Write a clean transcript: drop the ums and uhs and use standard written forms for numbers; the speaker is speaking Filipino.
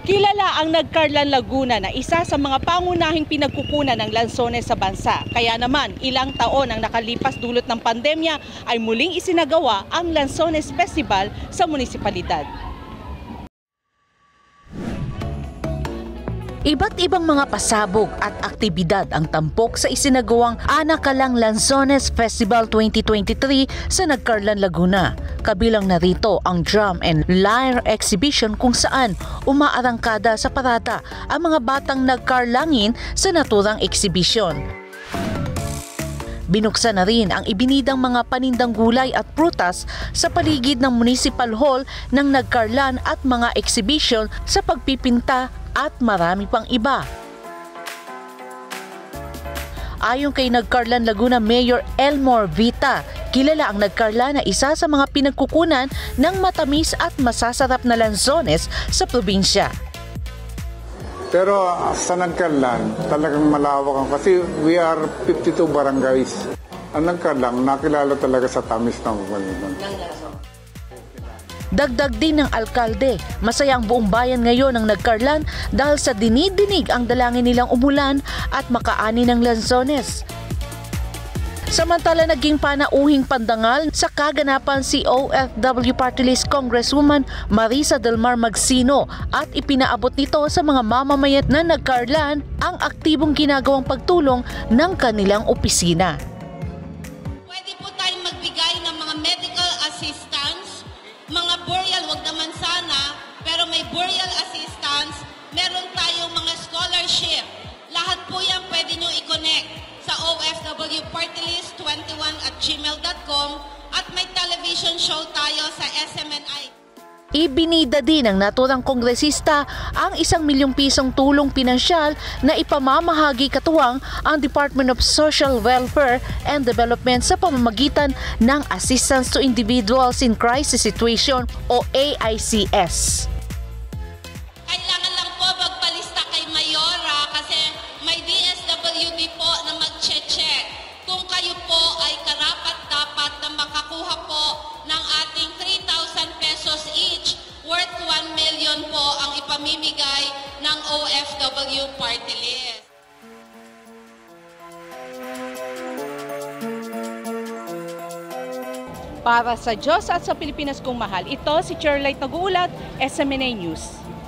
Kilala ang Nagcarlan Laguna na isa sa mga pangunahing pinagkukunan ng lansones sa bansa. Kaya naman, ilang taon ang nakalipas dulot ng pandemya ay muling isinagawa ang Lansones Festival sa munisipalidad. Iba't ibang mga pasabog at aktibidad ang tampok sa isinagawang Anakalang Lansones Festival 2023 sa Nagcarlan, Laguna. Kabilang na rito ang Drum and Lyre Exhibition kung saan umaarangkada sa parada ang mga batang nagkarlangin sa naturang eksibisyon. Binuksan na rin ang ibinidang mga panindang gulay at prutas sa paligid ng Municipal Hall ng Nagcarlan at mga exhibition sa pagpipinta at marami pang iba. Ayon kay Nagcarlan Laguna Mayor Elmore Vita, kilala ang Nagcarlan na isa sa mga pinagkukunan ng matamis at masasarap na lansones sa probinsya. Pero sa Nagcarlan, talagang malawak kasi we are 52 barangays. Ang Nagcarlan, nakilala talaga sa tamis ng kukunan. Dagdag din ng alkalde, masaya ang buong bayan ngayon ng Nagcarlan dahil sa dinidinig ang dalangin nilang umulan at makaani ng lansones. Samantala naging panauhing pandangal sa kaganapan si OFW Party List Congresswoman Marisa Del Mar Magsino at ipinaabot nito sa mga mamamayan na Nagcarlan ang aktibong ginagawang pagtulong ng kanilang opisina. Pwede po tayong magbigay ng mga medical assistance, mga burial, wag naman sana, pero may burial assistance, meron tayong mga scholarship. Lahat po yan pwede nyo i-connect sa ofwpartylist21@gmail.com at may television show tayo sa SMNI. Ibinida din ng naturang kongresista ang 1 milyong pisong tulong pinansyal na ipamamahagi katuwang ang Department of Social Welfare and Development sa pamamagitan ng Assistance to Individuals in Crisis Situation o AICS. Kailangan lang po magpalista kay Mayora kasi may DSWD po na mag-check. Kung kayo po ay karapat-dapat na makakuha po ng ating 3,000 pesos each, worth 1 million po ang ipamimigay ng OFW Party List. Para sa Diyos at sa Pilipinas kong mahal, ito si Cherlite nag-uulat, SMNA News.